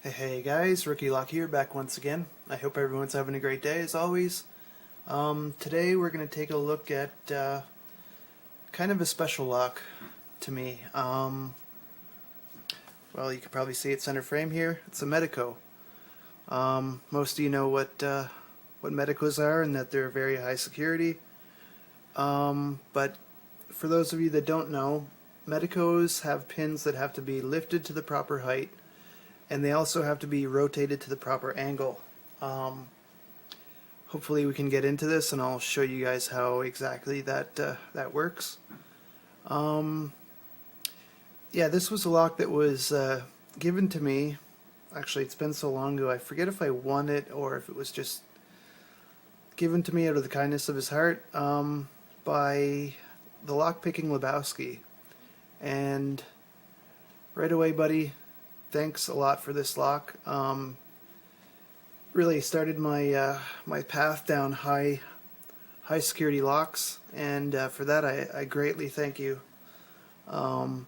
Hey guys, Rookie Lock here, back once again. I hope everyone's having a great day as always. Today we're going to take a look at kind of a special lock to me. Well, you can probably see it center frame here. It's a Medeco. Most of you know what Medecos are and that they're very high security. But for those of you that don't know, Medecos have pins that have to be lifted to the proper height, and they also have to be rotated to the proper angle. Hopefully we can get into this and I'll show you guys how exactly that works. Yeah, this was a lock that was given to me. Actually, it's been so long ago, I forget if I won it or if it was just given to me out of the kindness of his heart by the Lock Picking Lebowski. And right away, buddy, thanks a lot for this lock. Really started my my path down high security locks, and for that I greatly thank you. Again,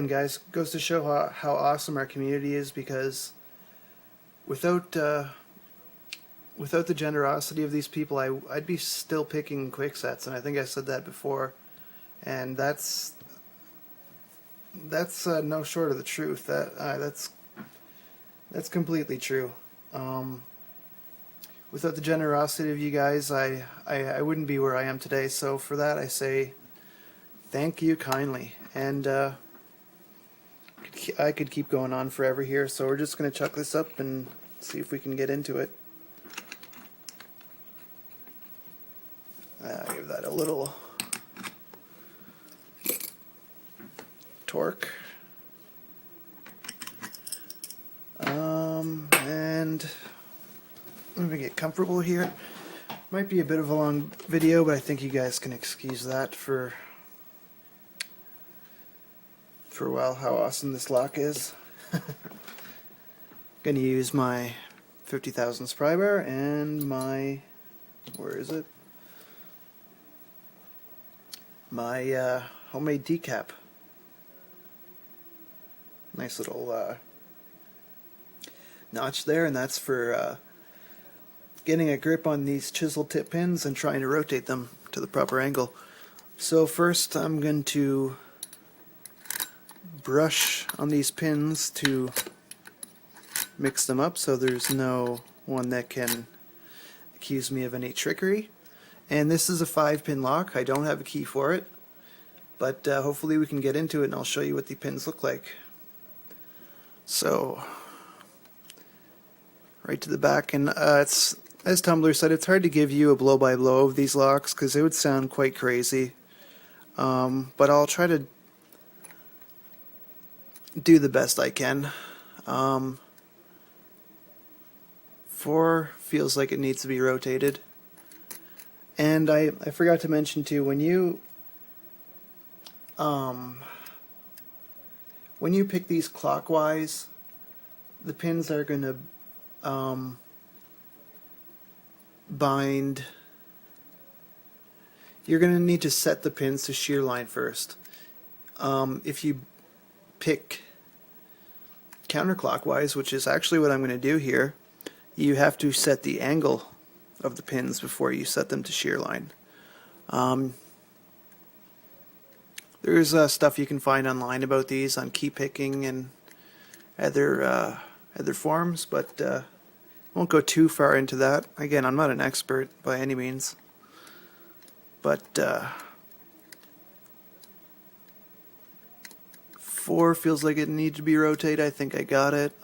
guys, goes to show how awesome our community is, because without the generosity of these people, I'd be still picking quick sets, and I think I said that before, and that's no short of the truth. That's completely true. Without the generosity of you guys, I wouldn't be where I am today. So for that, I say thank you kindly. And I could keep going on forever here, so we're just going to chuck this up and see if we can get into it. Give that a little torque. And let me get comfortable here. Might be a bit of a long video, but I think you guys can excuse that for a while, how awesome this lock is. Gonna use my 50 thousandths pry bar and my, where is it? My homemade decap. Nice little notch there, and that's for getting a grip on these chisel tip pins and trying to rotate them to the proper angle. So first I'm going to brush on these pins to mix them up so there's no one that can accuse me of any trickery. And this is a 5-pin lock. I don't have a key for it, but hopefully we can get into it and I'll show you what the pins look like. So right to the back, and it's, as Tumbl3r said, it's hard to give you a blow-by-blow of these locks because it would sound quite crazy, but I'll try to do the best I can. 4 feels like it needs to be rotated, and I forgot to mention too, when you pick these clockwise, the pins are going to bind. You're going to need to set the pins to shear line first. If you pick counterclockwise, which is actually what I'm going to do here, you have to set the angle of the pins before you set them to shear line. There's stuff you can find online about these on key picking and other forums, but won't go too far into that. Again, I'm not an expert by any means, but 4 feels like it needs to be rotated. I think I got it.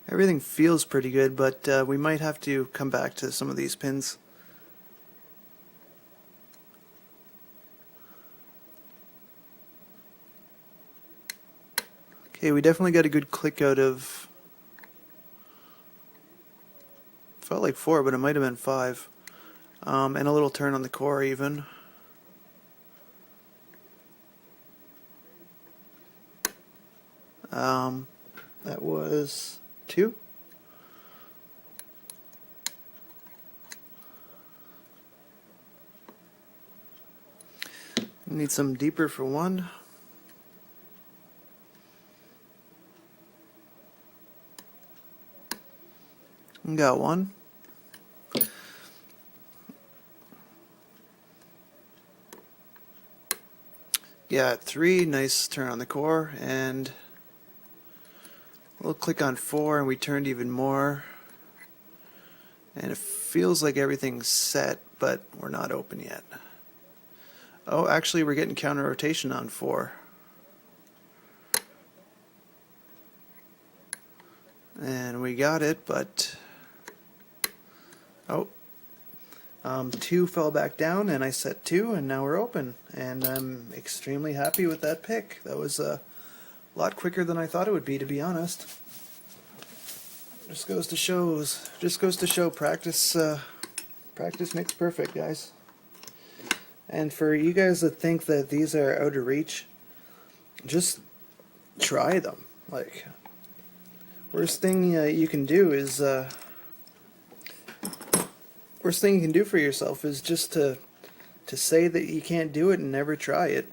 Everything feels pretty good, but we might have to come back to some of these pins. Okay, we definitely got a good click out of, felt like 4, but it might have been 5. And a little turn on the core even. That was 2. Need some deeper for 1. Got one. Got 3. Nice turn on the core, and we'll click on 4 and we turned even more. And it feels like everything's set, but we're not open yet. Oh, actually we're getting counter rotation on 4. And we got it, but oh, 2 fell back down, and I set 2, and now we're open. And I'm extremely happy with that pick. That was a lot quicker than I thought it would be, to be honest. Just goes to show practice makes perfect, guys. And for you guys that think that these are out of reach, just try them. Like, worst thing you can do is worst thing you can do for yourself is just to say that you can't do it and never try it.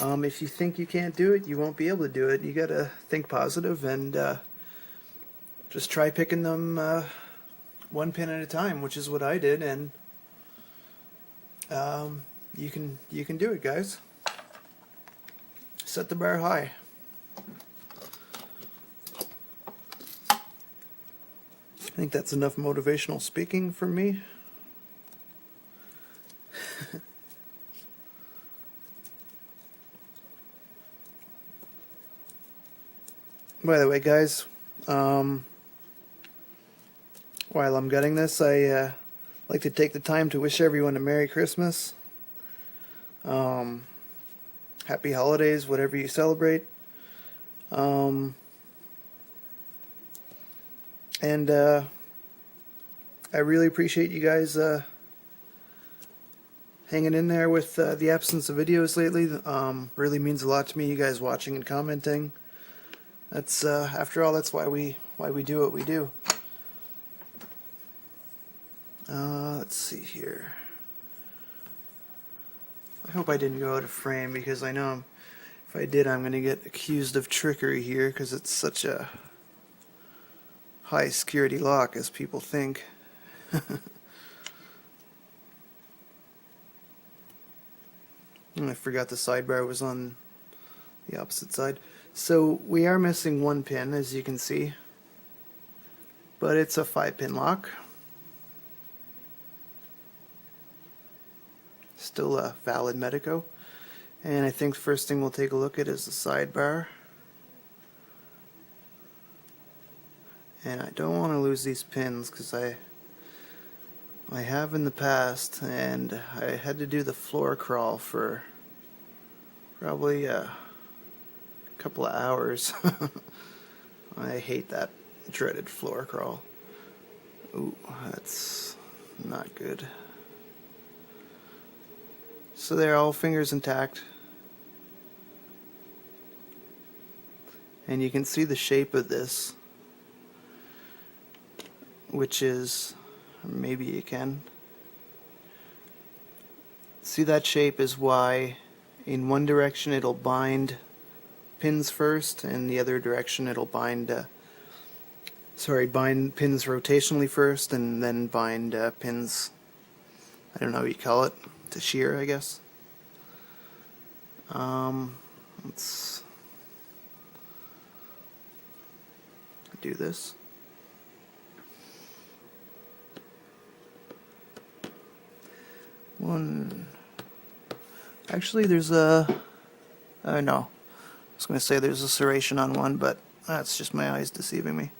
If you think you can't do it, you won't be able to do it. You gotta think positive and just try picking them one pin at a time, which is what I did, and you can do it, guys. Set the bar high. I think that's enough motivational speaking from me. By the way, guys, while I'm gutting this, I like to take the time to wish everyone a Merry Christmas, Happy Holidays, whatever you celebrate, and I really appreciate you guys hanging in there with the absence of videos lately. Really means a lot to me, you guys watching and commenting. That's after all, that's why we do what we do. Let's see here. I hope I didn't go out of frame, because I know if I did, I'm going to get accused of trickery here, because it's such a high security lock, as people think. I forgot the sidebar was on the opposite side. So we are missing one pin, as you can see, but it's a 5-pin lock. Still a valid Medeco. And I think the first thing we'll take a look at is the sidebar. And I don't want to lose these pins, because I have in the past, and I had to do the floor crawl for probably a couple of hours. I hate that dreaded floor crawl. Ooh, that's not good. So they're all fingers intact. And you can see the shape of this, which is, maybe you can. See, that shape is why in one direction it'll bind pins first, and the other direction it'll bind pins rotationally first, and then bind pins, I don't know what you call it, to shear, I guess. Let's do this. One. Actually, there's a. No. I was going to say there's a serration on one, but that's just my eyes deceiving me.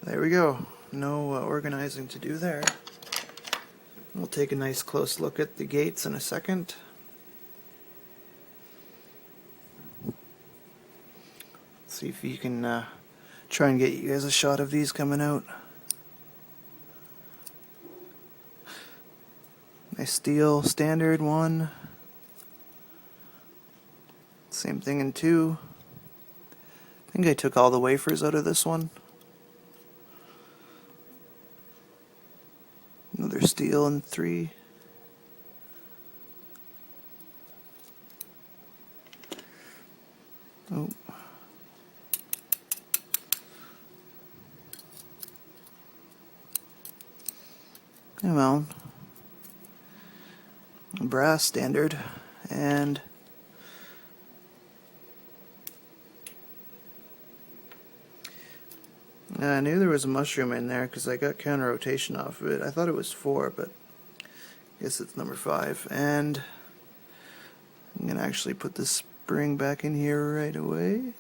There we go. No organizing to do there. We'll take a nice close look at the gates in a second. See if you can try and get you guys a shot of these coming out. Nice steel standard one. Same thing in 2. I think I took all the wafers out of this one. Another steel in 3. Oh. Come on. Brass standard, and I knew there was a mushroom in there because I got counter rotation off of it. I thought it was 4, but I guess it's number 5. And I'm going to actually put the spring back in here right away.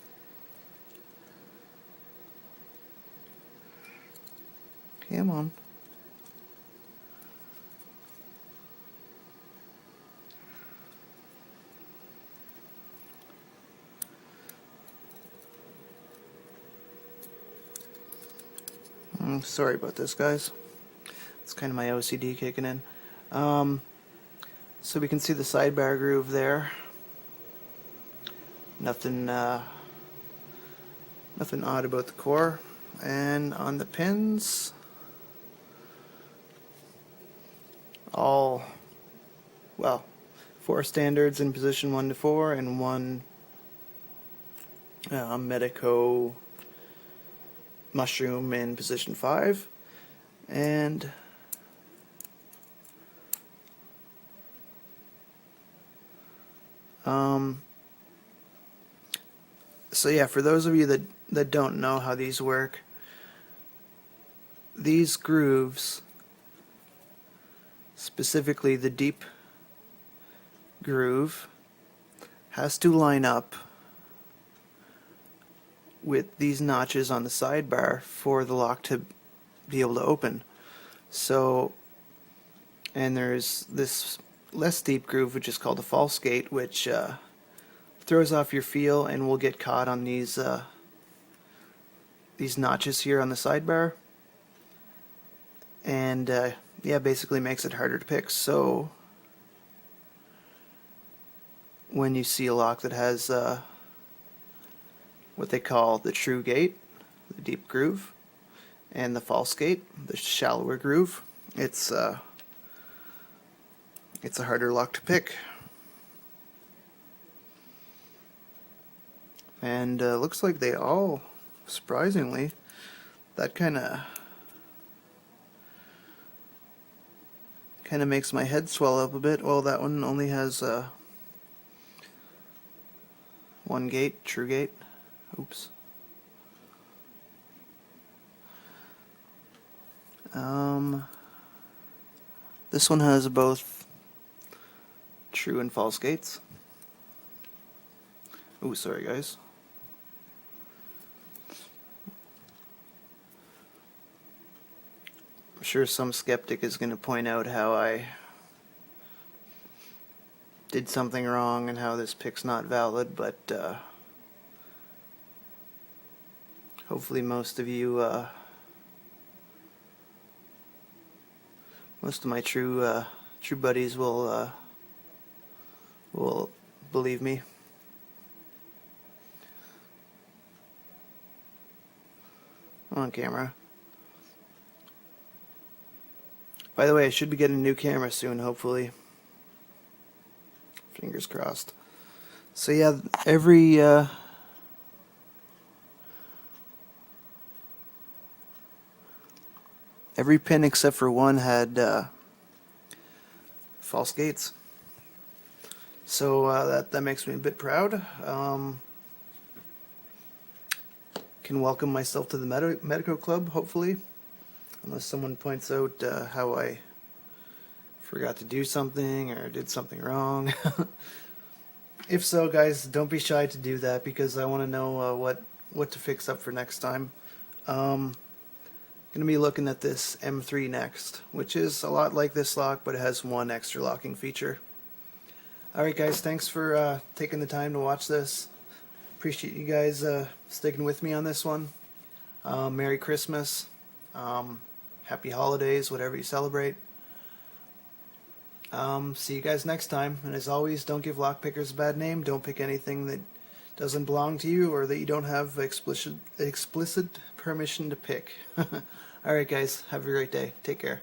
Come on. Sorry about this, guys. It's kind of my OCD kicking in. So we can see the sidebar groove there. Nothing odd about the core. And on the pins, all, well, 4 standards in position 1 to 4 and 1 Medeco mushroom in position 5, and so yeah, for those of you that don't know how these work, these grooves, specifically the deep groove, has to line up with these notches on the sidebar for the lock to be able to open. So, and there's this less deep groove which is called a false gate, which throws off your feel and will get caught on these notches here on the sidebar, and yeah, basically makes it harder to pick. So when you see a lock that has what they call the true gate, the deep groove, and the false gate, the shallower groove, it's a harder lock to pick. And looks like they all, surprisingly, that kind of makes my head swell up a bit. Well, that one only has one gate, true gate. Oops. This one has both true and false gates. Oh, sorry guys. I'm sure some skeptic is going to point out how I did something wrong and how this pick's not valid, but hopefully most of you, most of my true buddies will believe me. On camera. By the way, I should be getting a new camera soon, hopefully. Fingers crossed. So yeah, every pin except for one had false gates. So that makes me a bit proud. Can welcome myself to the Medeco Club, hopefully, unless someone points out how I forgot to do something or did something wrong. If so, guys, don't be shy to do that, because I want to know what to fix up for next time. Going to be looking at this M3 next, which is a lot like this lock, but it has one extra locking feature. Alright guys, thanks for taking the time to watch this. Appreciate you guys sticking with me on this one. Merry Christmas. Happy holidays, whatever you celebrate. See you guys next time. And as always, don't give lock pickers a bad name. Don't pick anything that doesn't belong to you or that you don't have explicit permission to pick. Alright guys, have a great day. Take care.